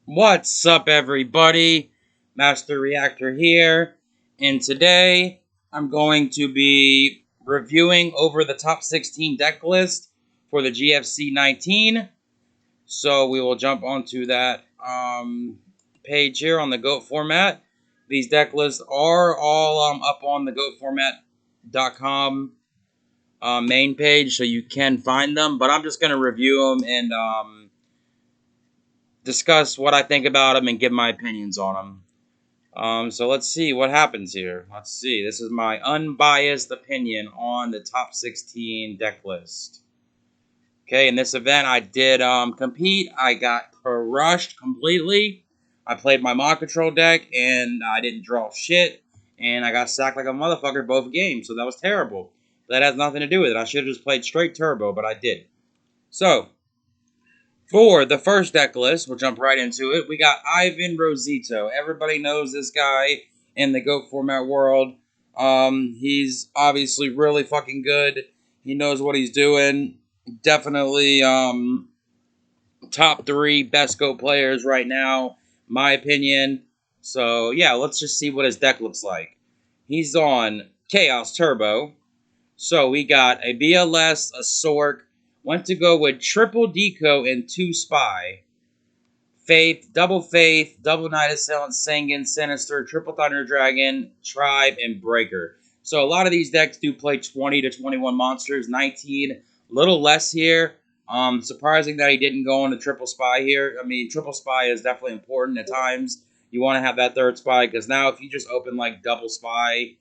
What's up, everybody? Master Reactor here, and today I'm going to be reviewing over the top 16 deck list for the GFC 19. So we will jump onto that page here on the GOAT format. These deck lists are all up on the GOATformat.com main page, so you can find them. But I'm just going to review them and discuss what I think about them and give my opinions on them. So let's see what happens here. Let's see. This is my unbiased opinion on the top 16 deck list. Okay, in this event, I did compete. I got crushed completely. I played my mod control deck, and I didn't draw shit. And I got sacked like a motherfucker both games, so that was terrible. That has nothing to do with it. I should have just played straight turbo, but I did. So, for the first deck list, we'll jump right into it. We got Ivan Rosito. Everybody knows this guy in the GOAT format world. He's obviously really fucking good. He knows what he's doing. Definitely top 3 best GOAT players right now, my opinion. So yeah, let's just see what his deck looks like. He's on Chaos Turbo. So we got a BLS, a Sork, went to go with triple Deco and 2 Spy. Faith, double Night Assailant, Sangan, Sinister, Triple Thunder Dragon, Tribe, and Breaker. So a lot of these decks do play 20 to 21 monsters, 19, a little less here. Surprising that he didn't go into Triple Spy here. I mean, Triple Spy is definitely important at times. You want to have that third Spy, because now if you just open like double Spy,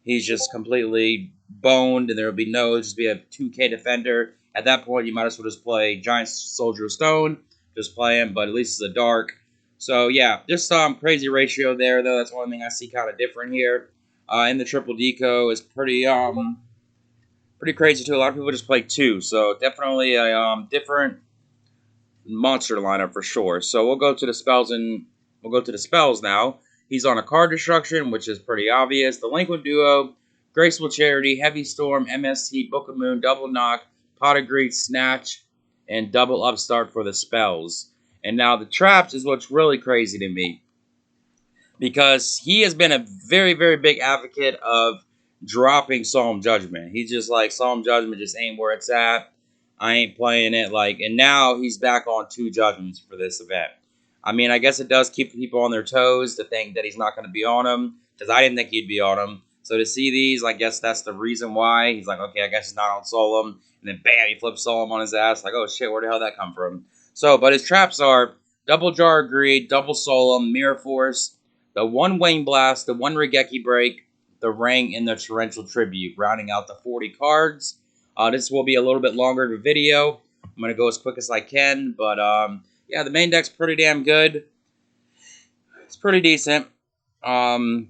he's just completely boned, and there will be no, just be a 2K defender. At that point, you might as well just play Giant Soldier of Stone, just play him, but at least it's a dark. So yeah, just crazy ratio there, though. That's one thing I see kind of different here. In the triple deco is pretty crazy too. A lot of people just play 2, so definitely a different monster lineup for sure. So we'll go to the spells now. He's on a card destruction, which is pretty obvious. The Delinquent Duo, Graceful Charity, Heavy Storm, MST, Book of Moon, Double Knock, Pot of Greed, Snatch, and Double Upstart for the spells. And now the traps is what's really crazy to me, because he has been a very, very big advocate of dropping Solemn Judgment. He's just like, Solemn Judgment just ain't where it's at. I ain't playing it. And now he's back on 2 Judgments for this event. I mean, I guess it does keep people on their toes to think that he's not going to be on them, because I didn't think he'd be on them. So to see these, I guess that's the reason why. He's like, okay, I guess he's not on Solemn. And then bam, he flips Solemn on his ass. Like, oh shit, where the hell did that come from? So, but his traps are Double Jar of Greed, Double Solemn, Mirror Force, the 1 Wayne Blast, the 1 Regeki Break, the Ring, and the Torrential Tribute, rounding out the 40 cards. This will be a little bit longer of a video. I'm going to go as quick as I can, but yeah, the main deck's pretty damn good. It's pretty decent. Don't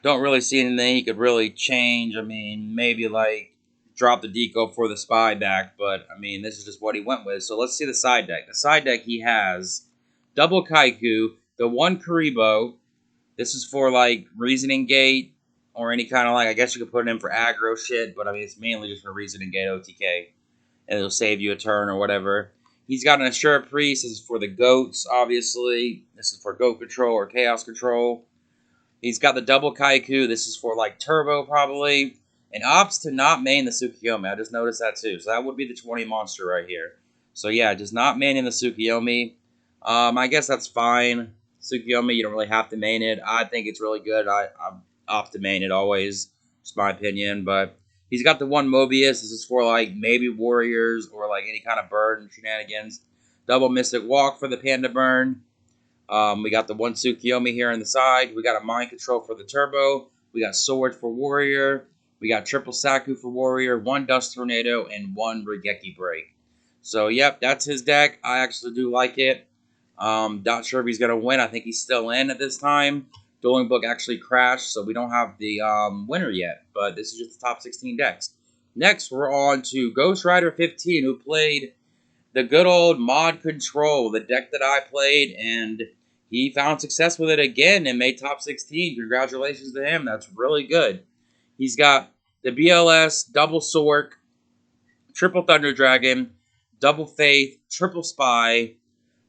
really see anything he could really change. I mean, maybe like drop the deco for the spy back, but I mean, this is just what he went with. So let's see the side deck. The side deck, he has double Kaiku, the 1 Karibo. This is for like Reasoning Gate, or any kind of like, I guess you could put it in for aggro shit, but I mean, it's mainly just for Reasoning Gate OTK, and it'll save you a turn or whatever. He's got an Assure Priest. This is for the goats, obviously. This is for goat control or chaos control. He's got the double Kaiku. This is for like turbo, probably. And opts to not main the Tsukiyomi. I just noticed that too. So that would be the 20 monster right here. So yeah, just not maining the Tsukiyomi. I guess that's fine. Tsukiyomi, you don't really have to main it. I think it's really good. I'm opt to main it always. Just my opinion. But he's got the 1 Mobius. This is for like maybe warriors or like any kind of burn shenanigans. Double Mystic Walk for the Panda Burn. We got the 1 Tsukiyomi here on the side. We got a Mind Control for the Turbo. We got Sword for Warrior. We got triple Saku for Warrior, 1 Dust Tornado, and 1 Regeki Break. So, yep, that's his deck. I actually do like it. Not sure if he's going to win. I think he's still in at this time. Dueling Book actually crashed, so we don't have the winner yet. But this is just the top 16 decks. Next, we're on to Ghost Rider 15, who played the good old Mod Control, the deck that I played, and he found success with it again and made top 16. Congratulations to him. That's really good. He's got the BLS, double Sork, triple Thunder Dragon, double Faith, triple Spy,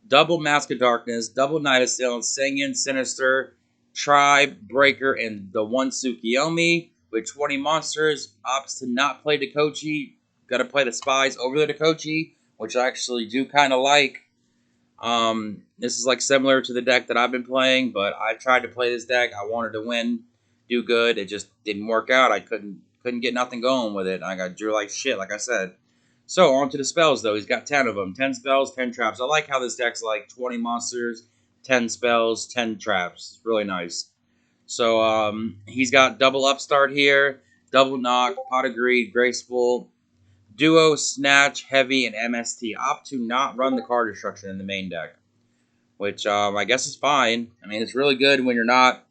double Mask of Darkness, double Night Assailant, Sanguine, Sinister, Tribe, Breaker, and the one Tsukiyomi with 20 monsters. Opts to not play Dakochi. Gotta play the Spies over the Dakochi, which I actually do kind of like. This is like similar to the deck that I've been playing, but I tried to play this deck. I wanted to win, do good. It just didn't work out. I couldn't get nothing going with it. I got drew like shit, like I said. So on to the spells though. He's got 10 of them. 10 spells, 10 traps. I like how this deck's like 20 monsters, 10 spells, 10 traps. It's really nice. So he's got double upstart here, double knock, pot of greed, graceful, duo, snatch, heavy, and MST. Opt to not run the card destruction in the main deck, which I guess is fine. I mean, it's really good when you're not.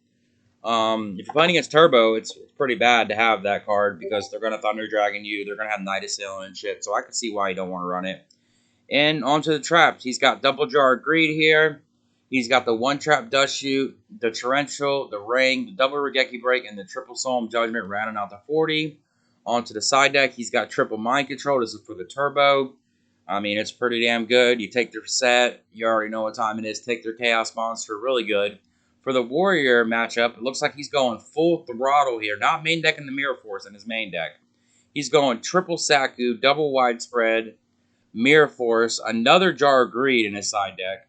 If you're playing against Turbo, it's pretty bad to have that card because they're going to Thunder Dragon you. They're going to have Night Assailant and shit. So I can see why you don't want to run it. And onto the traps. He's got Double Jar of Greed here. He's got the one trap Dust Shoot, the Torrential, the Ring, the double Regeki Break, and the triple Solemn Judgment rounding out to 40. Onto the side deck, he's got triple Mind Control. This is for the Turbo. I mean, it's pretty damn good. You take their set. You already know what time it is. Take their Chaos Monster. Really good. For the Warrior matchup, it looks like he's going full throttle here. Not main deck in the Mirror Force in his main deck. He's going triple Saku, double Widespread, Mirror Force, another Jar of Greed in his side deck,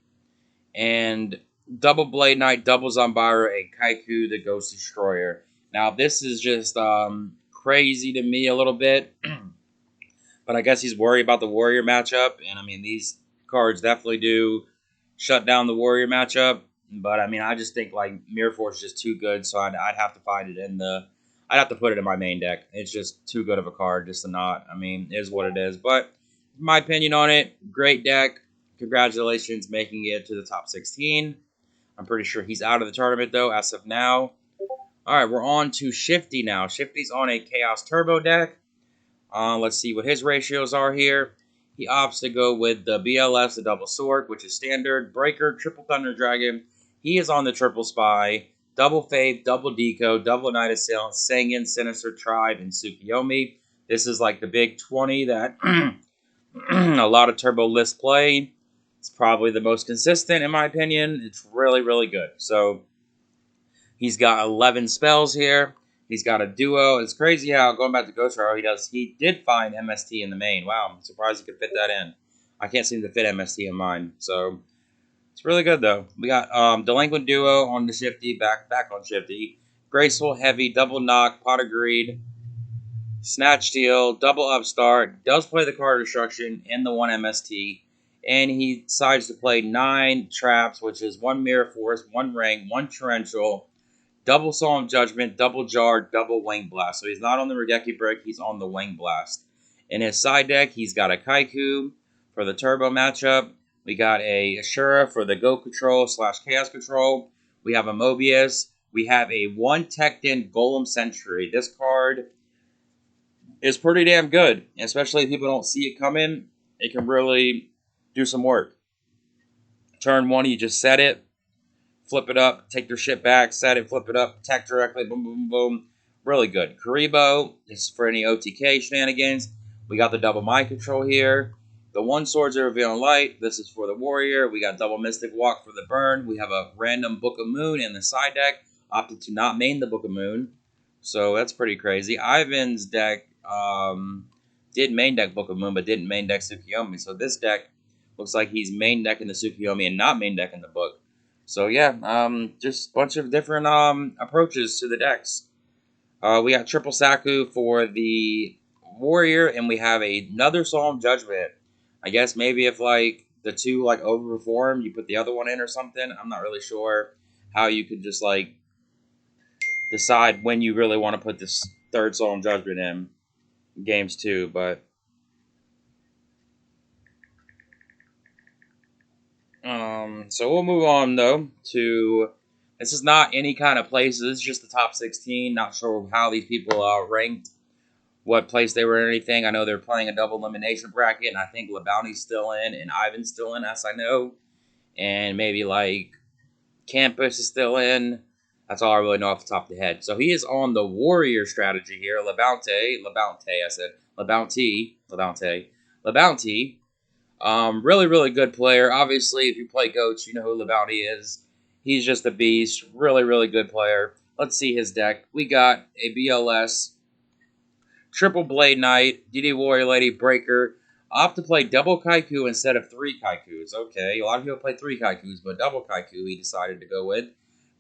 and double Blade Knight, double Zambara, and Kaiku, the Ghost Destroyer. Now, this is just crazy to me a little bit, but I guess he's worried about the Warrior matchup, and I mean, these cards definitely do shut down the Warrior matchup, but I mean, I just think like Mirror Force is just too good, so I'd have to find it in the... I'd have to put it in my main deck. It's just too good of a card just to not. I mean, it is what it is, but my opinion on it, great deck. Congratulations making it to the top 16. I'm pretty sure he's out of the tournament, though, as of now. All right, we're on to Shifty now. Shifty's on a Chaos Turbo deck. Let's see what his ratios are here. He opts to go with the BLS, the Double Sword, which is standard. Breaker, Triple Thunder Dragon. He is on the Triple Spy. Double Faith, Double Deco, Double Night Assailant, Sanguine, Sinister, Tribe, and Tsukiyomi. This is like the big 20 that a lot of Turbo lists play. It's probably the most consistent, in my opinion. It's really, really good. So, he's got 11 spells here. He's got a duo. It's crazy how, going back to Ghost Rider, he did find MST in the main. Wow, I'm surprised he could fit that in. I can't seem to fit MST in mine. So, it's really good, though. We got Delinquent Duo on the Shifty, back on Shifty. Graceful, Heavy, Double Knock, Pot of Greed, Snatch Steal, Double Upstart, does play the card Destruction and the one MST, and he decides to play 9 traps, which is 1 Mirror Force, 1 Ring, 1 Torrential, double Solemn Judgment, double Jar, double Wing Blast. So he's not on the Regeki Break, he's on the Wing Blast. In his side deck, he's got a Kaiku for the Turbo matchup. We got a Ashura for the Go Control / Chaos Control. We have a Mobius. We have a 1 Tecton Golem Sentry. This card is pretty damn good, especially if people don't see it coming. It can really do some work. Turn 1, you just set it, flip it up, take your shit back, set it, flip it up, attack directly, boom, boom, boom. Really good. Karibo, this is for any OTK shenanigans. We got the double Mind Control here. The 1 Swords of Revealing Light, this is for the Warrior. We got double Mystic Walk for the Burn. We have a random Book of Moon in the side deck. Opted to not main the Book of Moon. So that's pretty crazy. Ivan's deck did main deck Book of Moon, but didn't main deck Tsukiyomi. So this deck looks like he's main deck in the Tsukiyomi and not main deck in the book. So yeah, just a bunch of different approaches to the decks. We got triple Saku for the Warrior, and we have another Solemn Judgment. I guess maybe if like the two like overperform, you put the other one in or something. I'm not really sure how you could just like decide when you really want to put this third Solemn Judgment in games 2, but so we'll move on though to, this is not any kind of places. This is just the top 16. Not sure how these people are ranked, what place they were in or anything. I know they're playing a double elimination bracket, and I think LeBounty's still in, and Ivan's still in, as I know. And maybe, like, Campus is still in. That's all I really know off the top of the head. So he is on the Warrior strategy here. LeBounty. Really, really good player. Obviously, if you play Goats, you know who Labounty is. He's just a beast. Really, really good player. Let's see his deck. We got a BLS, Triple Blade Knight, DD Warrior Lady, Breaker. Opt to play double Kaiku instead of three Kaikus. Okay, a lot of people play three Kaikus, but double Kaiku he decided to go with.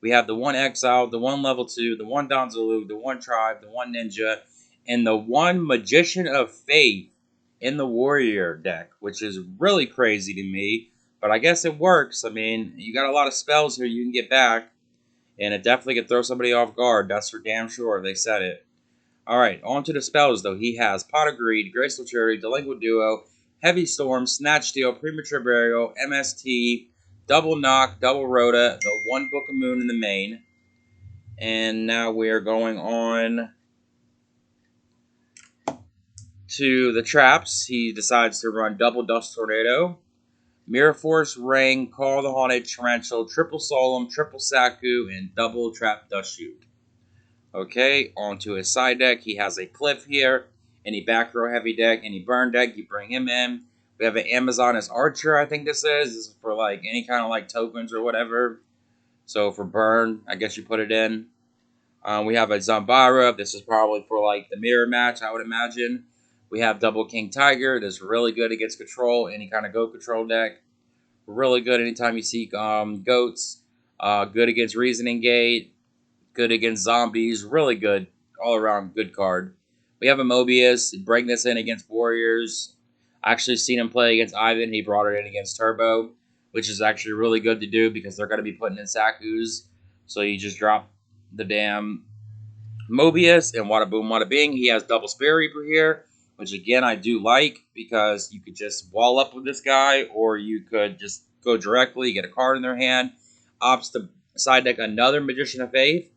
We have the one Exile, the one Level 2, the one Donzulu, the one Tribe, the one Ninja, and the one Magician of Faith in the Warrior deck, which is really crazy to me. But I guess it works. I mean, you got a lot of spells here you can get back, and it definitely could throw somebody off guard. That's for damn sure. They said it. Alright, on to the spells, though. He has Pot of Greed, Graceful Charity, Delinquent Duo, Heavy Storm, Snatch Steal, Premature Burial, MST, Double Knock, Double Rhoda, the one Book of Moon in the main. And now we are going on to the traps. He decides to run Double Dust Tornado, Mirror Force, Ring, Call the Haunted, Torrential, Triple Solemn, Triple Saku, and Double Trap Dust Shoot. Okay, onto his side deck. He has a Cliff here. Any back row heavy deck, any burn deck, you bring him in. We have an Amazon as Archer, I think this is. This is for like any kind of like tokens or whatever. So for burn, I guess you put it in. We have a Zambara. This is probably for like the mirror match, I would imagine. We have Double King Tiger. This is really good against control, any kind of goat control deck. Really good anytime you see goats. Good against Reasoning Gate. Good against zombies. Really good. All around good card. We have a Mobius. Bring this in against Warriors. I actually seen him play against Ivan. He brought it in against Turbo, which is actually really good to do because they're going to be putting in Sakus. So you just drop the damn Mobius and Wada Boom Wada Bing. He has double Spear Reaper here, which again I do like because you could just wall up with this guy or you could just go directly, get a card in their hand. Opts to side deck another Magician of Faith.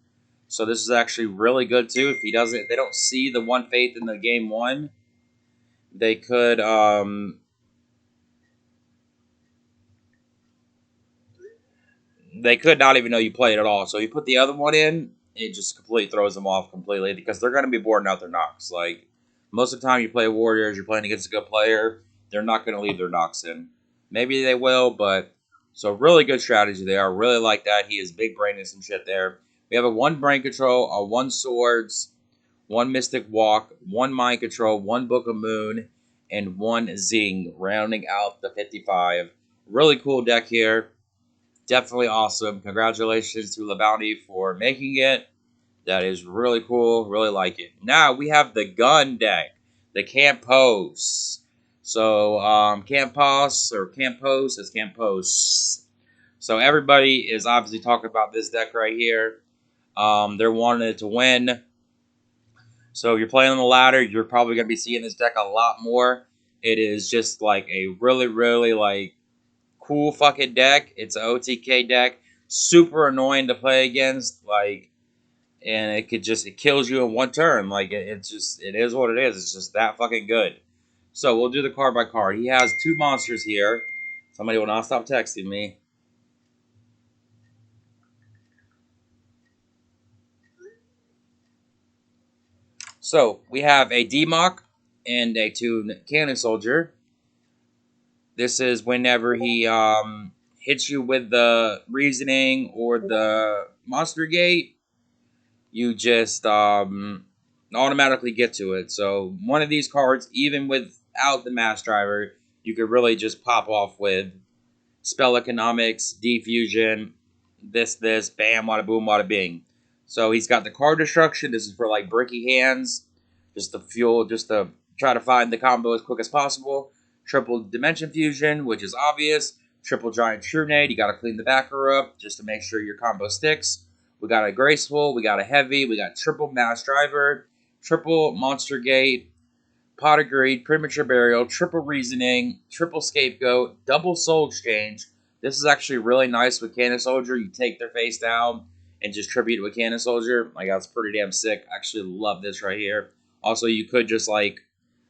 So this is actually really good too. If if they don't see the one Faith in the game one, they could not even know you played at all. So you put the other one in, it just completely throws them off completely because they're going to be boarding out their knocks. Like most of the time you play Warriors, you're playing against a good player, they're not going to leave their knocks in. Maybe they will, but so really good strategy there. I really like that. He is big brain and some shit there. We have a one brain control, a one swords, one mystic walk, one mind control, one book of moon, and one zing, rounding out the 55. Really cool deck here. Definitely awesome. Congratulations to LaBounty for making it. That is really cool. Really like it. Now we have the gun deck, the Campos. So Campos or Campos is Campos. So everybody is obviously talking about this deck right here. They're wanting it to win. So if you're playing on the ladder, you're probably going to be seeing this deck a lot more. It is just like a really, really like cool fucking deck. It's an OTK deck. Super annoying to play against. Like, and it kills you in one turn. Like it is what it is. It's just that fucking good. So we'll do the card by card. He has two monsters here. Somebody will not stop texting me. So we have a D-Mock and a two Cannon Soldier. This is whenever he hits you with the Reasoning or the Monster Gate, you just automatically get to it. So one of these cards, even without the Mass Driver, you could really just pop off with Spell Economics, Defusion, this, bam, wada boom, wada bing. So he's got the card destruction. This is for like bricky hands, just to try to find the combo as quick as possible. Triple Dimension Fusion, which is obvious. Triple Giant True Nade, you got to clean the backer up just to make sure your combo sticks. We got a Graceful, we got a Heavy, we got Triple Mass Driver, Triple Monster Gate, Pot of Greed, Premature Burial, Triple Reasoning, Triple Scapegoat, Double Soul Exchange. This is actually really nice with Cannon Soldier. You take their face down and just tribute with Cannon Soldier. Like, that's pretty damn sick. I actually love this right here. Also, you could just, like,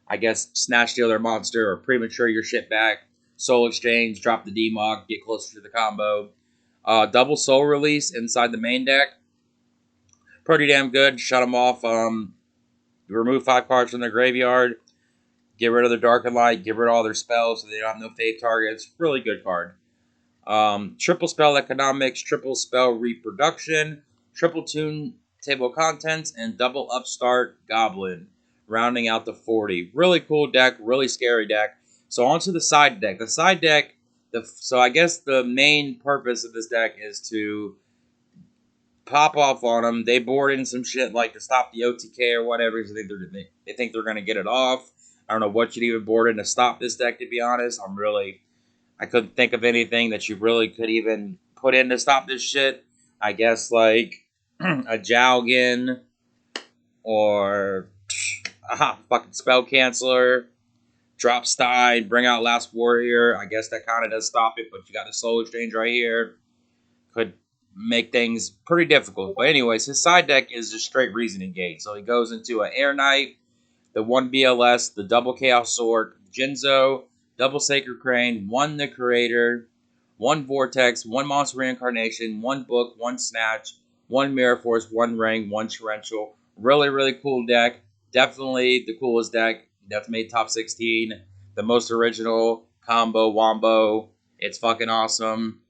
I guess, snatch steal their monster or premature your shit back. Soul Exchange, drop the D-Mock, get closer to the combo. Double Soul Release inside the main deck. Pretty damn good. Shut them off. You remove 5 cards from their graveyard. Get rid of their Dark and Light. Get rid of all their spells so they don't have no fave targets. Really good card. Triple spell economics, triple spell reproduction, triple tune table of contents, and double upstart goblin, rounding out the 40. Really cool deck, really scary deck. So onto the side deck. The side deck, so I guess the main purpose of this deck is to pop off on them. They board in some shit like to stop the OTK or whatever. So they think they're gonna get it off. I don't know what you'd even board in to stop this deck. To be honest, I couldn't think of anything that you really could even put in to stop this shit. I guess like a Jowgin or a fucking Spell Canceller, Drop Stein, bring out Last Warrior. I guess that kind of does stop it, but you got the Soul Exchange right here. Could make things pretty difficult. But anyways, his side deck is just straight Reasoning Gate. So he goes into an Air Knight, the 1 BLS, the double Chaos Sword, Jinzo, double Sacred Crane, 1 The Creator, 1 Vortex, 1 Monster Reincarnation, 1 Book, 1 Snatch, 1 Mirror Force, 1 Ring, 1 Torrential. Really, really cool deck. Definitely the coolest deck. Definitely made top 16. The most original combo wombo. It's fucking awesome.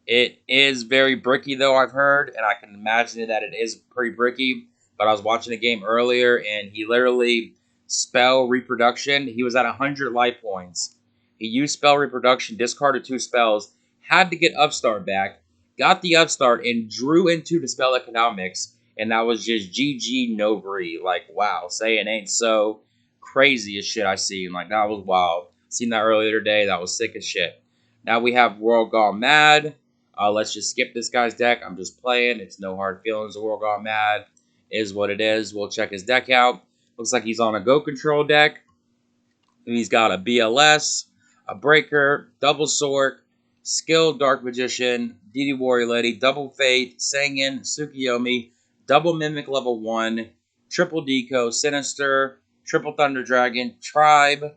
It is very bricky though, I've heard, and I can imagine that it is pretty bricky. But I was watching a game earlier, and he literally spell reproduction. He was at 100 life points. He used spell reproduction, discarded 2 spells, had to get upstart back, got the upstart, and drew into the spell economics, and that was just GG no re. Like, wow, say it ain't so. Crazy as shit I seen. Like, that was wild. Seen that earlier today. That was sick as shit. Now we have World Gone Mad. Let's just skip this guy's deck. I'm just playing. It's no hard feelings. The World Gone Mad is what it is. We'll check his deck out. Looks like he's on a Go Control deck. He's got a BLS, a Breaker, Double Sword, Skilled Dark Magician, DD Warrior Lady, Double Fate, Sangan, Tsukiyomi, Double Mimic level 1, Triple Deco, Sinister, Triple Thunder Dragon, Tribe,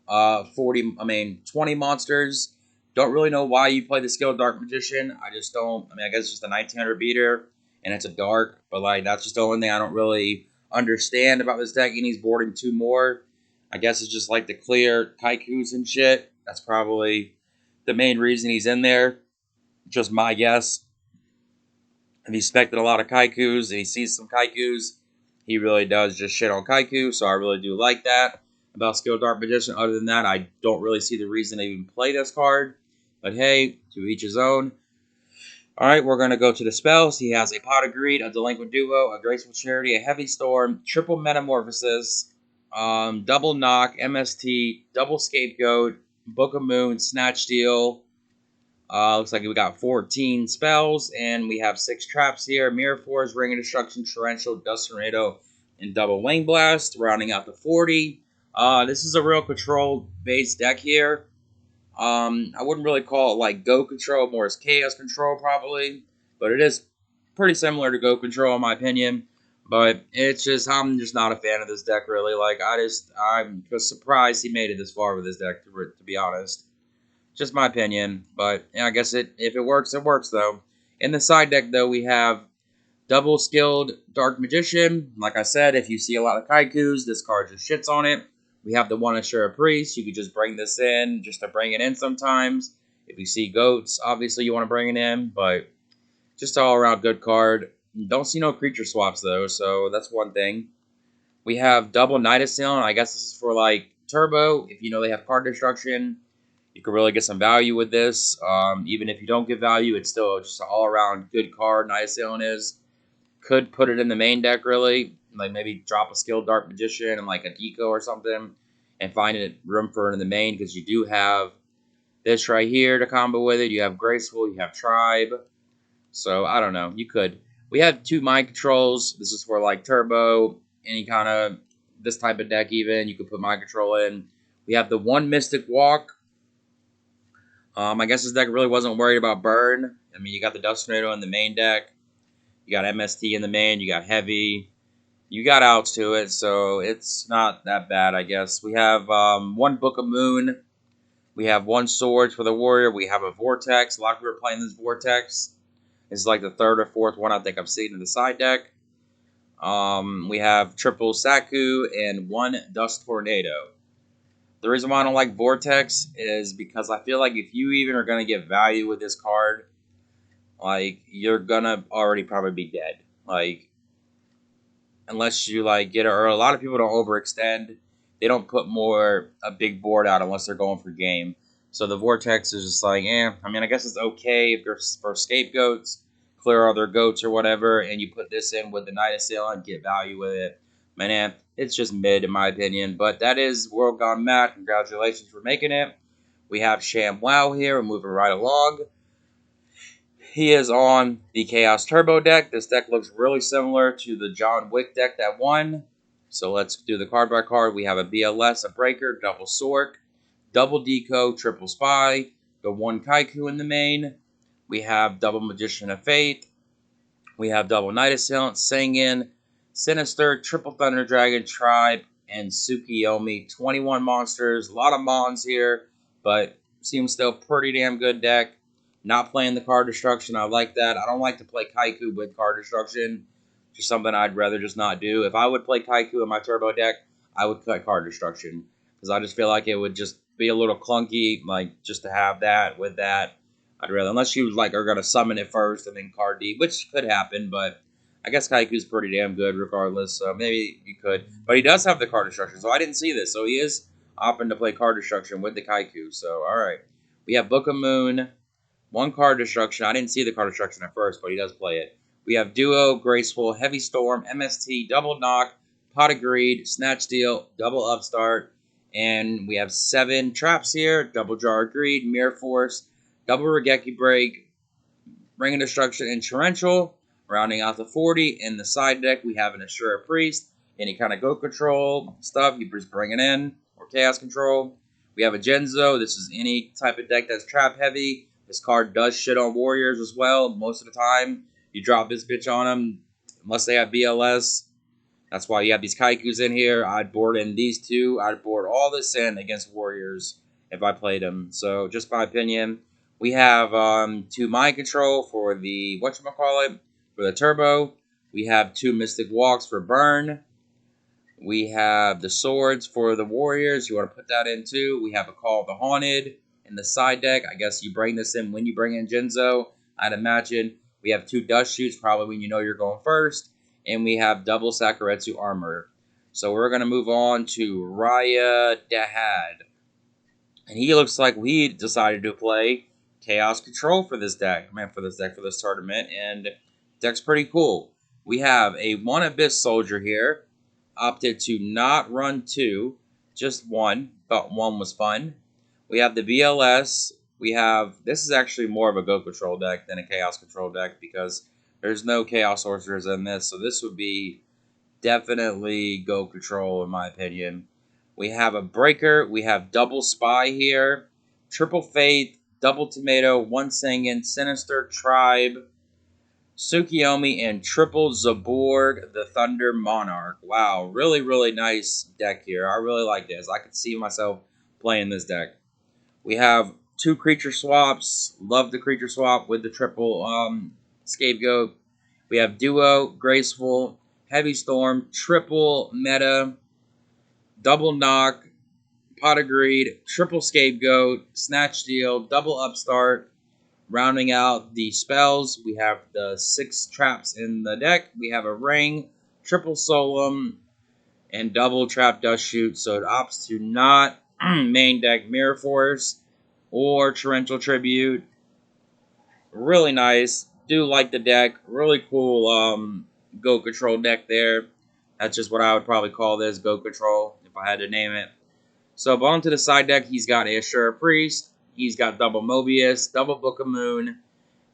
20 monsters. Don't really know why you play the Skilled Dark Magician. I just don't. I guess it's just a 1900 beater, and it's a dark, but like that's just the only thing I don't really understand about this deck. And he's boarding 2 more. I guess it's just like to clear Kaikus and shit. That's probably the main reason he's in there. Just my guess. If he expected a lot of Kaikus and he sees some Kaikus, he really does just shit on Kaiku. So I really do like that about Skilled Dark Magician. Other than that, I don't really see the reason to even play this card. But hey, to each his own. Alright, we're going to go to the spells. He has a Pot of Greed, a Delinquent Duo, a Graceful Charity, a Heavy Storm, Triple Metamorphosis, Double Knock, MST, Double Scapegoat, Book of Moon, Snatch Steal. Looks like we got 14 spells, and we have 6 traps here. Mirror Force, Ring of Destruction, Torrential, Dust Tornado, and Double Wing Blast, rounding out to 40. This is a real control-based deck here. I wouldn't really call it like Go Control, more as Chaos Control probably, but it is pretty similar to Go Control in my opinion. But it's just, I'm just not a fan of this deck really. Like, I'm just surprised he made it this far with this deck, to be honest. Just my opinion, but yeah, I guess if it works, it works though. In the side deck though, we have Double Skilled Dark Magician. Like I said, if you see a lot of Kaikus, this card just shits on it. We have the One Assure Priest. You could just bring this in just to bring it in sometimes. If you see goats, obviously you want to bring it in, but just all around good card. Don't see no creature swaps though, so that's one thing. We have Double Night Assailant. I guess this is for like Turbo. If you know they have card destruction, you could really get some value with this. Even if you don't get value, it's still just an all around good card. Night Assailant is. Could put it in the main deck really. Like maybe drop a Skilled Dark Magician and like a Deco or something and find it room for it in the main because you do have this right here to combo with it. You have Graceful, you have Tribe. So I don't know. You could. We have 2 Mind Controls. This is for like Turbo, any kind of this type of deck even. You could put Mind Control in. We have the 1 Mystic Walk. I guess this deck really wasn't worried about burn. I mean, you got the Dust Tornado in the main deck. You got MST in the main. You got Heavy. You got outs to it, so it's not that bad, I guess. We have 1 Book of Moon. We have 1 Swords for the Warrior. We have a Vortex. A lot of people are playing this Vortex. This is like the 3rd or 4th one I think I've seen in the side deck. We have triple Saku and 1 Dust Tornado. The reason why I don't like Vortex is because I feel like if you even are going to get value with this card, like, you're going to already probably be dead. Like, unless you, like, get it early. A lot of people don't overextend. They don't put a big board out unless they're going for game. So the Vortex is just like, I mean, I guess it's okay if you're for scapegoats, clear other goats or whatever, and you put this in with the Night Assailant, get value with it. Man, it's just mid in my opinion. But that is World Gone Mad. Congratulations for making it. We have ShamWow here. We're moving right along. He is on the Chaos Turbo deck. This deck looks really similar to the John Wick deck that won. So let's do the card by card. We have a BLS, a Breaker, double Sork, double Deco, triple Spy, the one Kaiku in the main. We have double Magician of Fate. We have double Night Assailant, Sangan, Sinister, triple Thunder Dragon, Tribe, and Tsukiyomi. 21 monsters. A lot of mons here, but seems still pretty damn good deck. Not playing the card destruction. I like that. I don't like to play Kaiku with card destruction. Just something I'd rather just not do. If I would play Kaiku in my turbo deck, I would cut card destruction. Because I just feel like it would just be a little clunky, like, just to have that with that. I'd rather, unless you, like, are going to summon it first and then card deep, which could happen, but I guess Kaiku's pretty damn good regardless, so maybe you could. But he does have the card destruction, so I didn't see this. So he is opting to play card destruction with the Kaiku, so alright. We have Book of Moon. One card destruction. I didn't see the card destruction at first, but he does play it. We have Duo, Graceful, Heavy Storm, MST, Double Knock, Pot of Greed, Snatch Steal, Double Upstart, and we have 7 traps here. Double Jar of Greed, Mirror Force, Double Regeki Break, Ring of Destruction, and Torrential. Rounding out the 40. In the side deck, we have an Assura Priest. Any kind of Go Control stuff, you just bring it in, or Chaos Control. We have a Genzo. This is any type of deck that's trap heavy. This card does shit on Warriors as well. Most of the time, you drop this bitch on them, unless they have BLS. That's why you have these Kaikus in here. I'd board in these two. I'd board all this in against Warriors if I played them. So, just my opinion. We have 2 Mind Control for the, whatchamacallit, for the Turbo. We have 2 Mystic Walks for Burn. We have the Swords for the Warriors. You want to put that in too. We have a Call of the Haunted in the side deck. I guess you bring this in when you bring in Genzo, I'd imagine. We have 2 Dust Shoots, probably when you know you're going first. And we have double Sakuretsu Armor. So we're going to move on to Raya Dahad. And he looks like we decided to play Chaos Control for this deck. For this tournament. And deck's pretty cool. We have a 1 Abyss Soldier here. Opted to not run 2, just 1. But 1 was fun. We have the BLS. This is actually more of a Go Control deck than a Chaos Control deck because there's no Chaos Sorcerers in this. So this would be definitely Go Control in my opinion. We have a Breaker. We have double Spy here. Triple Faith, double Tomato, 1 Sangan, Sinister, Tribe, Tsukiyomi, and triple Zaborg, the Thunder Monarch. Wow, really, really nice deck here. I really like this. I could see myself playing this deck. We have 2 creature swaps. Love the creature swap with the triple Scapegoat. We have Duo, Graceful, Heavy Storm, triple Meta, double Knock, Pot of Greed, triple Scapegoat, Snatch Steal, double Upstart. Rounding out the spells, we have the 6 traps in the deck. We have a Ring, triple Solemn, and double Trap Dust Shoot. So it opts to not main deck Mirror Force or Torrential Tribute. Really nice. Do like the deck. Really cool Go Control deck there. That's just what I would probably call this, Go Control, if I had to name it. So on to the side deck, he's got Assura Priest. He's got double Mobius, double Book of Moon,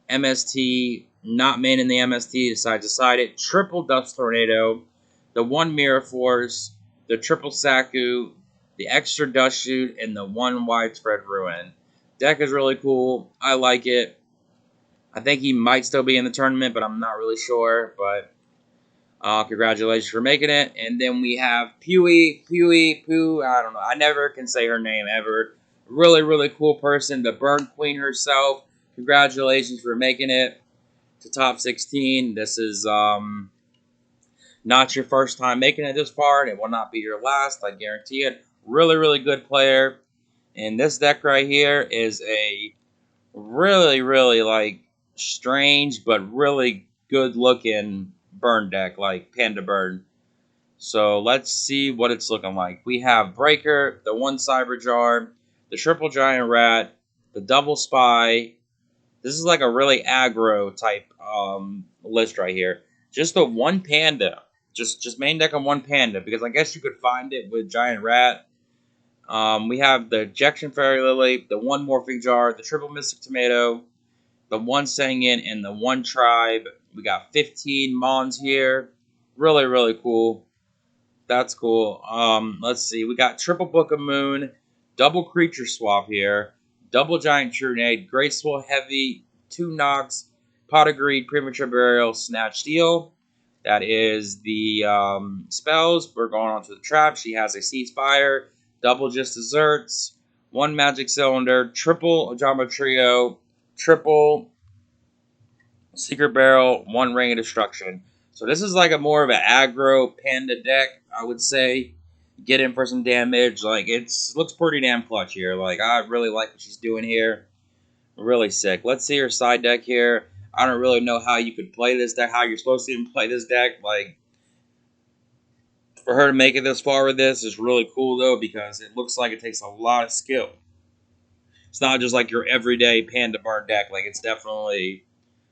MST, not main in the MST, decides to side it, triple Dust Tornado, the 1 Mirror Force, the triple Saku, the extra Dust Shoot, and the 1 Widespread Ruin. Deck is really cool. I like it. I think he might still be in the tournament, but I'm not really sure. But congratulations for making it. And then we have Pui, I don't know. I never can say her name ever. Really, really cool person. The Burn Queen herself. Congratulations for making it to top 16. This is not your first time making it this far, and it will not be your last. I guarantee it. Really, really good player. And this deck right here is a really, really like strange but really good looking burn deck, like Panda Burn. So let's see what it's looking like. We have Breaker, the one Cyber Jar, the triple Giant Rat, the double Spy. This is like a really aggro type list right here. Just the one Panda. Just main deck on one Panda, because I guess you could find it with Giant Rat. We have the Ejection Fairy Lily, the one Morphing Jar, the triple Mystic Tomato, the one Sangin, and the one Tribe. We got 15 Mons here. Really, really cool. That's cool. Let's see. We got triple Book of Moon, double creature swap here, double giant Trunade, graceful heavy, two knocks, pot of greed, premature burial, snatch steal. That is the spells. We're going on to the trap. She has a ceasefire, double just desserts, one magic cylinder, triple Ajama trio, triple secret barrel, one ring of destruction. So this is like a more of an aggro panda deck, I would say. Get in for some damage. Like looks pretty damn clutch here. Like I really like what she's doing here. Really sick. Let's see her side deck here. I don't really know how you could play this deck, how you're supposed to even play this deck. Like for her to make it this far with this is really cool though, because it looks like it takes a lot of skill. It's not just like your everyday panda bar deck. Like it's definitely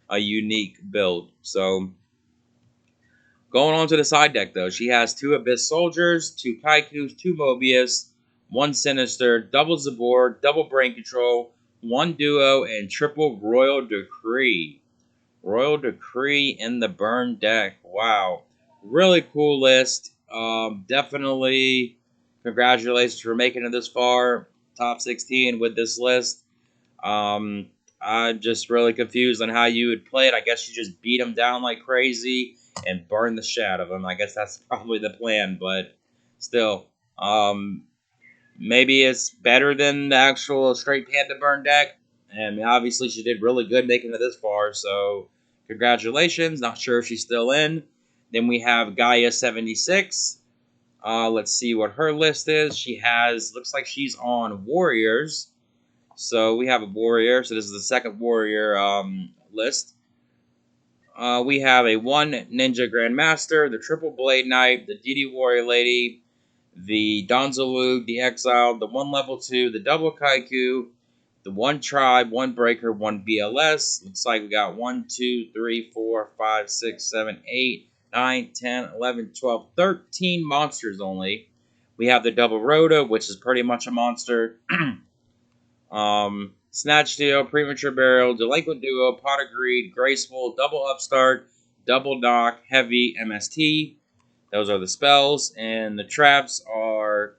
a unique build. So going on to the side deck, though, she has two Abyss Soldiers, two Kaikus, two Mobius, one Sinister, double Zabor, double Brain Control, one Duo, and triple Royal Decree. Royal Decree in the burn deck. Wow. Really cool list. Definitely congratulations for making it this far. Top 16 with this list. Um, I'm just really confused on how you would play it. I guess you just beat them down like crazy and burn the shit out of them. I guess that's probably the plan, but still, um, maybe it's better than the actual straight Panda burn deck. And obviously, she did really good making it this far, so congratulations. Not sure if she's still in. Then we have Gaia76. Let's see what her list is. She has, looks like she's on Warriors. So we have a warrior. So this is the second warrior list. We have a one ninja grandmaster, the triple blade knight, the DD warrior lady, the Donzalug, the exile, the one level 2, the double kaiku, the one tribe, one breaker, one BLS. Looks like we got 1, 2, 3, 4, 5, 6, 7, 8, 9, 10, 11, 12, 13 monsters only. We have the double rota, which is pretty much a monster. Snatch Steal, Premature Burial, Delinquent Duo, Pot of Greed, Graceful, Double Upstart, Double Knock, Heavy, MST. Those are the spells, and the traps are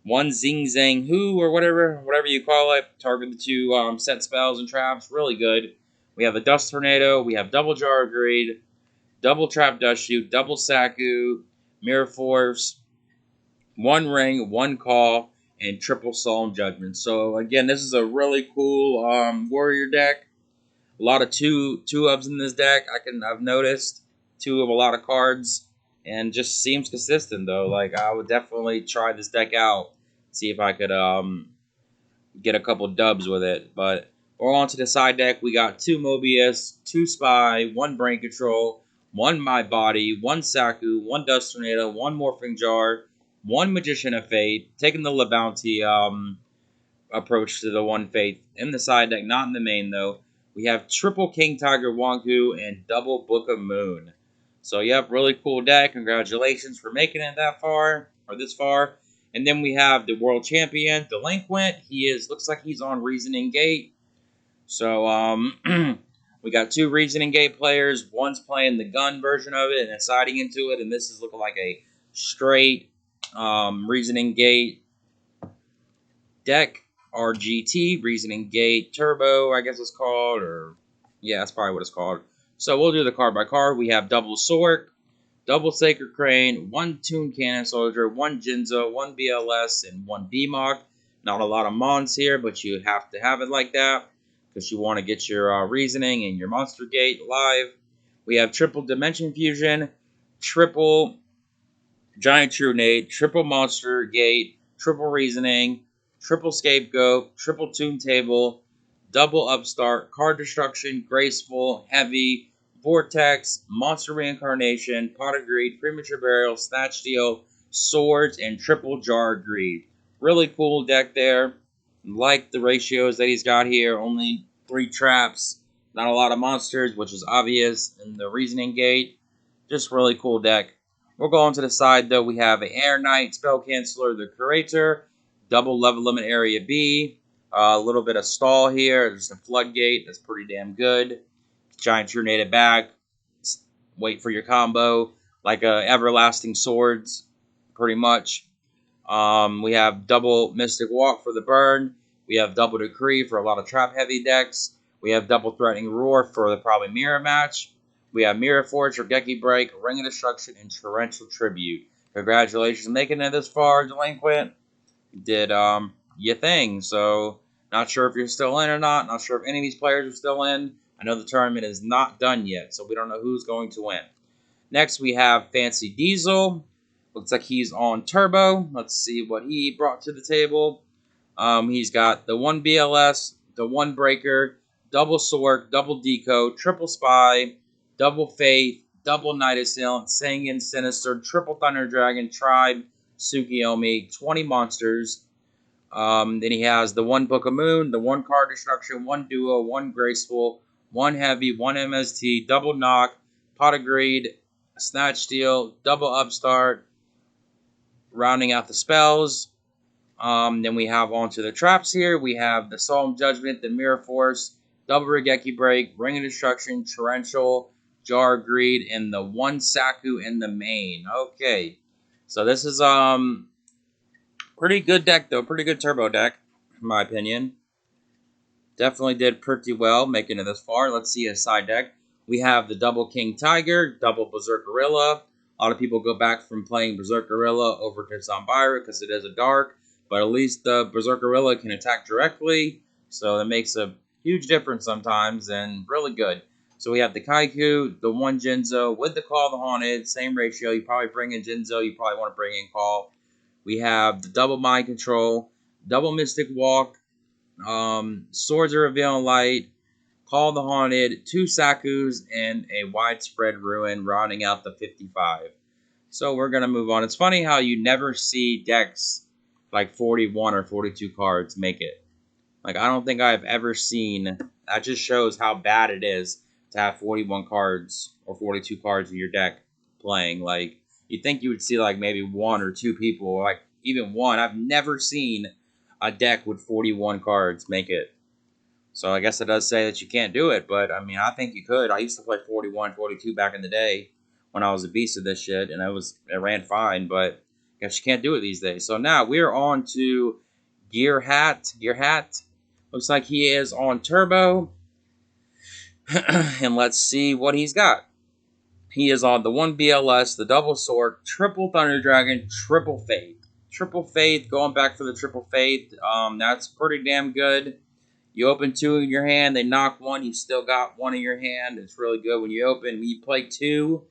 one Zing Zang Hu or whatever you call it. Target the two set spells and traps. Really good. We have the Dust Tornado. We have Double Jar of Greed, Double Trap Dust Shoot, Double Saku, Mirror Force, one ring, one call, and triple solemn judgment. So again, this is a really cool warrior deck. A lot of two ups in this deck. I've noticed two of a lot of cards, and just seems consistent though. Like I would definitely try this deck out, see if I could get a couple dubs with it. But we're on to the side deck. We got two Mobius, two Spy, one Brain Control, one My Body, one Saku, one Dust Tornado, one Morphing Jar, one Magician of Fate, taking the LeBounty approach to the one Faith in the side deck, not in the main though. We have triple King Tiger Wonku and double Book of Moon. So yep, really cool deck. Congratulations for making it that far, or this far. And then we have the world champion, Delinquent. Looks like he's on Reasoning Gate. So we got two Reasoning Gate players. One's playing the gun version of it and siding into it, and this is looking like a straight Reasoning Gate deck. RGT, Reasoning Gate Turbo, I guess it's called, or yeah, that's probably what it's called. So we'll do the card by card. We have double Sork, double Sacred Crane, one Toon Cannon Soldier, one Jinzo, one BLS, and one BMOC. Not a lot of Mons here, but you have to have it like that because you want to get your Reasoning and your Monster Gate live. We have triple Dimension Fusion, triple Giant Trunade, triple Monster Gate, triple reasoning, triple scapegoat, triple tune table, double upstart, card destruction, graceful, heavy, vortex, monster reincarnation, pot of greed, premature burial, snatch steal, swords, and triple jar of greed. Really cool deck there. Like the ratios that he's got here, only 3 traps, not a lot of monsters, which is obvious in the reasoning gate. Just really cool deck. We'll go on to the side though. We have a Air Knight, Spell Canceller, the Curator, double level limit area B, a little bit of stall here. There's a floodgate. That's pretty damn good. Giant Tornado it back. Wait for your combo. Like a Everlasting Swords, pretty much. We have double Mystic Walk for the burn. We have double Decree for a lot of trap heavy decks. We have double Threatening Roar for the probably mirror match. We have Mirror Forge, Regeki Break, Ring of Destruction, and Torrential Tribute. Congratulations on making it this far, Delinquent. You did your thing. So not sure if you're still in or not. Not sure if any of these players are still in. I know the tournament is not done yet, so we don't know who's going to win. Next, we have Fancy Diesel. Looks like he's on Turbo. Let's see what he brought to the table. He's got the 1 BLS, the 1 Breaker, double Sork, double Deco, triple Spy, double Faith, double Night Assailant, Sanguine Sinister, triple Thunder Dragon, Tribe, Tsukiyomi, 20 monsters. Then he has the 1 Book of Moon, the 1 Card Destruction, 1 Duo, 1 Graceful, 1 Heavy, 1 MST, double Knock, Pot of Greed, Snatch Steal, double Upstart, rounding out the spells. Then we have onto the traps here. We have the Solemn Judgment, the Mirror Force, double Regeki Break, Ring of Destruction, Torrential, Jar of Greed, and the 1 Saku in the main. Okay. So this is pretty good deck though, pretty good turbo deck, in my opinion. Definitely did pretty well making it this far. Let's see a side deck. We have the double King Tiger, double Berserk Gorilla. A lot of people go back from playing Berserk Gorilla over to Zombira because it is a dark, but at least the Berserk Gorilla can attack directly, so that makes a huge difference sometimes, and really good. So we have the Kaiku, the 1 Jinzo with the Call of the Haunted, same ratio. You probably bring in Jinzo, you probably want to bring in Call. We have the double Mind Control, double Mystic Walk, Swords of Revealing Light, Call the Haunted, 2 Sakus, and a Widespread Ruin, rounding out the 55. So we're going to move on. It's funny how you never see decks like 41 or 42 cards make it. Like, I don't think I've ever seen... That just shows how bad it is to have 41 cards or 42 cards in your deck playing. Like, you'd think you would see, like, maybe 1 or 2 people, or, like, even 1. I've never seen a deck with 41 cards make it. So I guess it does say that you can't do it, but I mean, I think you could. I used to play 41, 42 back in the day when I was a beast of this shit, and it ran fine, but I guess you can't do it these days. So now we're on to Gear Hat. Gear Hat looks like he is on Turbo, and let's see what he's got. He is on the 1 BLS, the double Sword, triple Thunder Dragon, triple Faith. Triple Faith, going back for the triple Faith. That's pretty damn good. You open 2 in your hand, they knock 1, you still got 1 in your hand. It's really good when you open. When you play 2,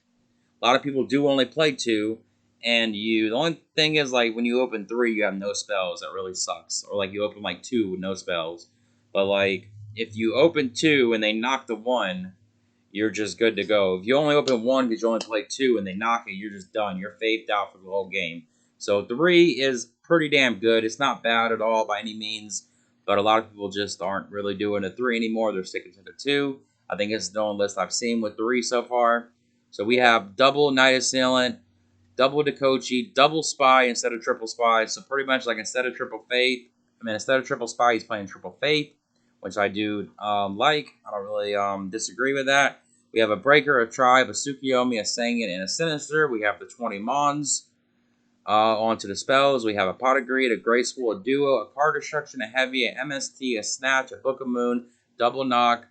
a lot of people do only play 2, and the only thing is, like, when you open 3, you have no spells. That really sucks. Or, like, you open, like, 2 with no spells. But, like, if you open 2 and they knock the 1, you're just good to go. If you only open 1 because you only play 2 and they knock it, you're just done. You're faithed out for the whole game. So 3 is pretty damn good. It's not bad at all by any means. But a lot of people just aren't really doing a 3 anymore. They're sticking to the 2. I think it's the only list I've seen with 3 so far. So we have double Night Assailant, double Dekochi, double Spy instead of triple Spy. So pretty much like instead of triple Faith, instead of triple Spy, he's playing triple Faith, which I do like. I don't really disagree with that. We have a Breaker, a Tribe, a Tsukiyomi, a Sanguine, and a Sinister. We have the 20 Mons. Onto the spells, we have a Pot of Greed, a Graceful, a Duo, a Card Destruction, a Heavy, a MST, a Snatch, a Book of Moon, double Knock,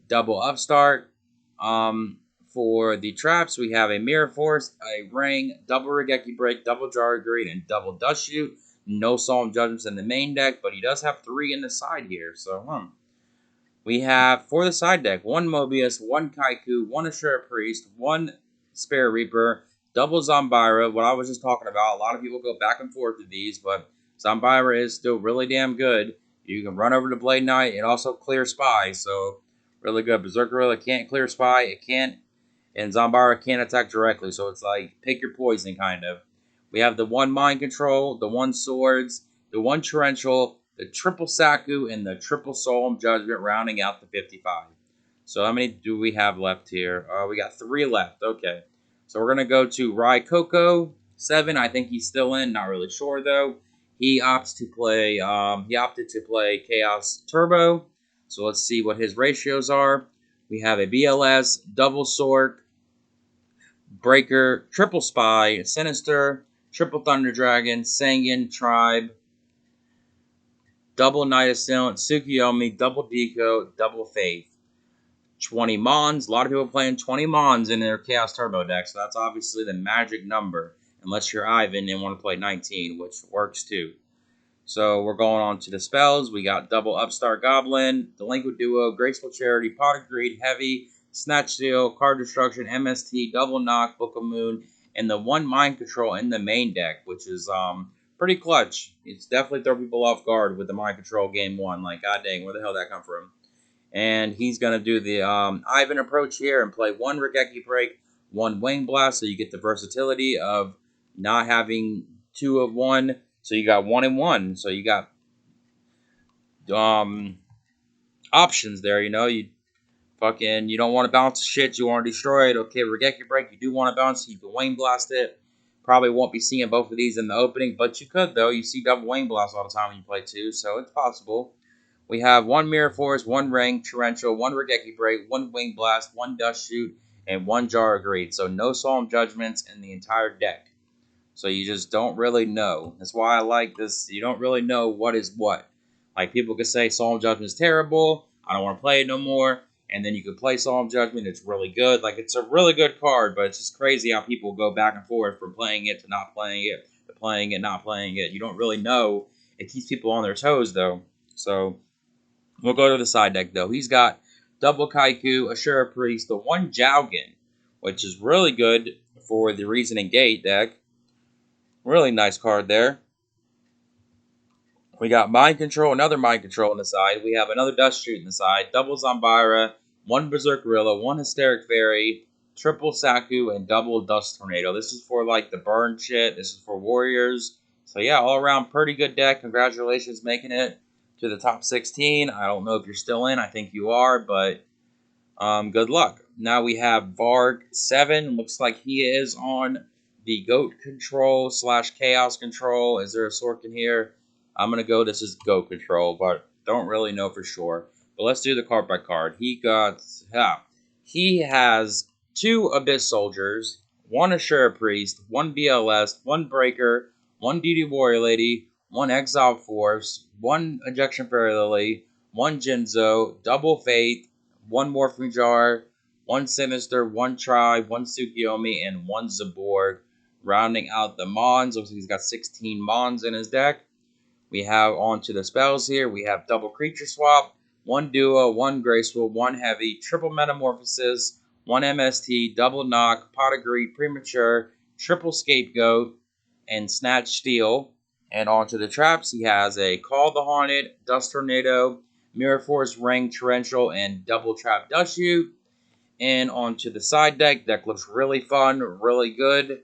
double Upstart. For the traps, we have a Mirror Force, a Ring, double Regeki Break, double Jar of Greed, and double Dust Shoot. No Solemn Judgments in the main deck, but he does have 3 in the side here, so we have, for the side deck, 1 Mobius, 1 Kaiku, 1 Ashura Priest, 1 Spare Reaper, double Zombira, what I was just talking about. A lot of people go back and forth with these, but Zombira is still really damn good. You can run over to Blade Knight and also clear Spy, so really good. Berserk Gorilla can't clear Spy, it can't, and Zombara can't attack directly, so it's like pick your poison kind of. We have the one Mind Control, the one Swords, the one Torrential, the triple Saku, and the triple Solemn Judgment, rounding out the 55. So how many do we have left here? We got 3 left. Okay. So we're gonna go to Rai Coco 7. I think he's still in. Not really sure though. He opts to play. He opted to play Chaos Turbo. So let's see what his ratios are. We have a BLS, Double Sork, Breaker, Triple Spy, Sinister, Triple Thunder Dragon, Sangan, Tribe, Double Night Assailant, Tsukiyomi, Double Deco, Double Faith. 20 Mons. A lot of people playing 20 Mons in their Chaos Turbo deck, so that's obviously the magic number. Unless you're Ivan and want to play 19, which works too. So we're going on to the spells. We got Double Upstart Goblin, Delinquent Duo, Graceful Charity, Pot of Greed, Heavy, Snatch Steal, Card Destruction, MST, Double Knock, Book of Moon, and the one Mind Control in the main deck, which is pretty clutch. It's definitely throw people off guard with the Mind Control game 1. Like, god dang, where the hell did that come from? And he's going to do the Ivan approach here and play 1 Regeki Break, 1 Wing Blast, so you get the versatility of not having 2 of 1. So you got 1 and 1. So you got options there, you know. You don't want to bounce shit, you want to destroy it. Okay, Regeki Break, you do want to bounce, you can Wing Blast it. Probably won't be seeing both of these in the opening, but you could though. You see double Wing Blast all the time when you play 2, so it's possible. We have 1 Mirror Force, 1 Ring, Torrential, 1 Regeki Break, 1 Wing Blast, 1 Dust Shoot, and 1 Jar of Greed. So no Solemn Judgments in the entire deck. So you just don't really know. That's why I like this. You don't really know what is what. Like, people could say Solemn Judgment is terrible, I don't want to play it no more. And then you could play Solemn Judgment, it's really good. Like, it's a really good card, but it's just crazy how people go back and forth from playing it to not playing it, to playing it, not playing it. You don't really know. It keeps people on their toes, though. So we'll go to the side deck, though. He's got Double Kaiku, Ashura Priest, the 1 Jowgen, which is really good for the Reasoning Gate deck. Really nice card there. We got Mind Control, another Mind Control on the side. We have another Dust Shoot on the side. Double Zombira, 1 Berserk Gorilla, 1 Hysteric Fairy, triple Saku, and double Dust Tornado. This is for, like, the burn shit. This is for Warriors. So, yeah, all around pretty good deck. Congratulations making it to the top 16. I don't know if you're still in. I think you are, but good luck. Now we have Varg 7. Looks like he is on the Goat Control / Chaos Control. Is there a Sork in here? I'm going to go, this is Goat Control, but don't really know for sure. But let's do the card by card. He has 2 Abyss Soldiers, 1 Ashura Priest, 1 BLS, 1 Breaker, 1 Duty Warrior Lady, 1 Exile Force, 1 Ejection Fairy Lily, 1 Jinzo, Double Faith, 1 Morphing Jar, 1 Sinister, 1 Tribe, 1 Tsukiyomi, and 1 Zaborg. Rounding out the Mons. Looks like he's got 16 Mons in his deck. We have on to the spells here. We have Double Creature Swap, 1 Duo, 1 Graceful, 1 Heavy, Triple Metamorphosis, 1 MST, Double Knock, Pot of Greed, Premature, Triple Scapegoat, and Snatch Steal. And on to the traps, he has a Call the Haunted, Dust Tornado, Mirror Force, Ring, Torrential, and Double Trap Dust Shoot. And onto the side deck. Deck looks really fun, really good.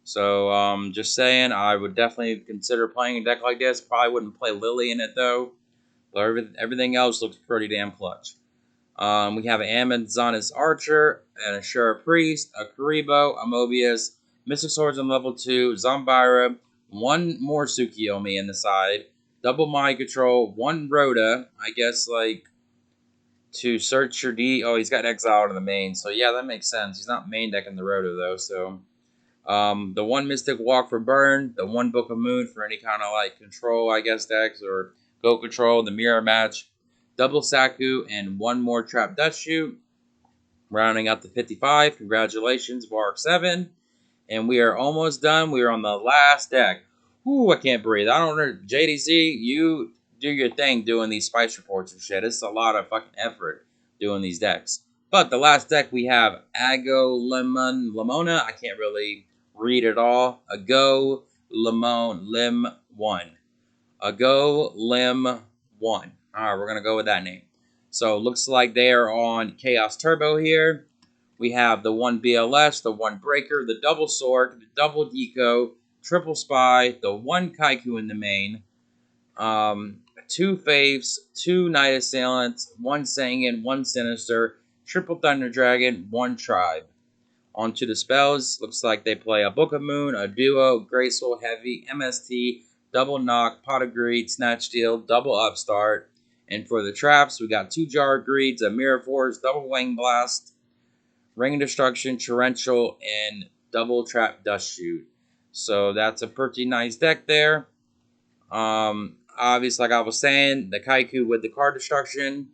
So, just saying, I would definitely consider playing a deck like this. Probably wouldn't play Lily in it, though. But everything else looks pretty damn clutch. We have an Amazoness Archer, an Ashura Priest, a Karibo, a Mobius, Mystic Swords on level 2, Zombira, 1 more Tsukiyomi in the side, double Mind Control, 1 Rhoda, I guess, like, to search your D. Oh, he's got Exile in the main, so yeah, that makes sense. He's not main decking the Rhoda, though, so... the 1 Mystic Walk for burn, the 1 Book of Moon for any kind of like control, I guess, decks, or Go Control, the Mirror Match, double Saku, and 1 more Trap Dust Shoot. Rounding out the 55. Congratulations, Varg 7. And we are almost done. We are on the last deck. Ooh, I can't breathe. I don't know. JDZ, you do your thing doing these spice reports and shit. It's a lot of fucking effort doing these decks. But the last deck we have Lemona. I can't really read it all. Lim 1. a Go Lim 1. All right, we're going to go with that name. So it looks like they are on Chaos Turbo here. We have the 1 BLS, the 1 Breaker, the double Sork, the double Deco, triple Spy, the 1 Kaiku in the main, 2 Faiths, 2 Night Assailants, 1 Sangan, 1 Sinister, triple Thunder Dragon, 1 Tribe. Onto the spells. Looks like they play a Book of Moon, a Duo, Graceful, Heavy, MST, Double Knock, Pot of Greed, Snatch Steal, Double Upstart. And for the traps, we got 2 Jar of Greeds, a Mirror Force, Double Wing Blast, Ring of Destruction, Torrential, and Double Trap Dust Shoot. So that's a pretty nice deck there. Obviously, like I was saying, the Kaiku with the card destruction.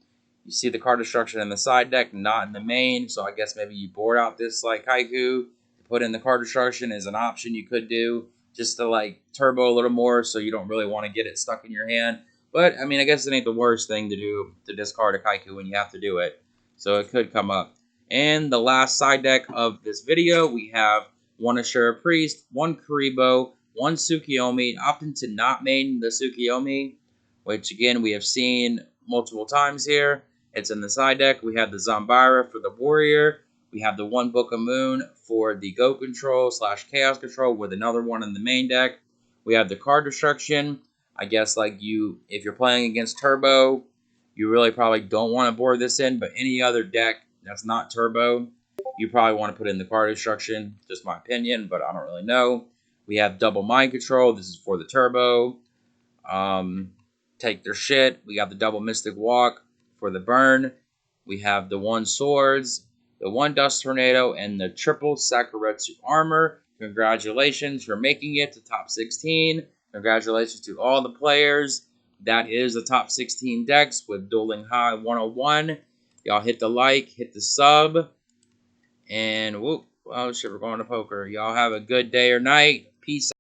You see the card destruction in the side deck, not in the main. So I guess maybe you board out this like Kaiku, put in the card destruction as an option you could do just to like turbo a little more, so you don't really want to get it stuck in your hand. But I mean, I guess it ain't the worst thing to do to discard a Kaiku when you have to do it. So it could come up. And the last side deck of this video, we have 1 Ashura Priest, 1 Karibo, 1 Tsukiyomi, opting to not main the Tsukiyomi, which again we have seen multiple times here. It's in the side deck. We have the Zambara for the Warrior. We have the 1 Book of Moon for the Go Control / Chaos Control with another one in the main deck. We have the card destruction. I guess like if you're playing against Turbo, you really probably don't want to board this in, but any other deck that's not Turbo, you probably want to put in the card destruction. Just my opinion, but I don't really know. We have double mind control. This is for the turbo. Take their shit. We got the double mystic walk for the burn. We have the 1 swords, the 1 dust tornado, and the triple Sakuretsu armor. Congratulations for making it to top 16. Congratulations to all the players. That is the top 16 decks with Dueling High 101. Y'all hit the like, hit the sub, and whoop. Oh shit, we're going to poker. Y'all have a good day or night. Peace out.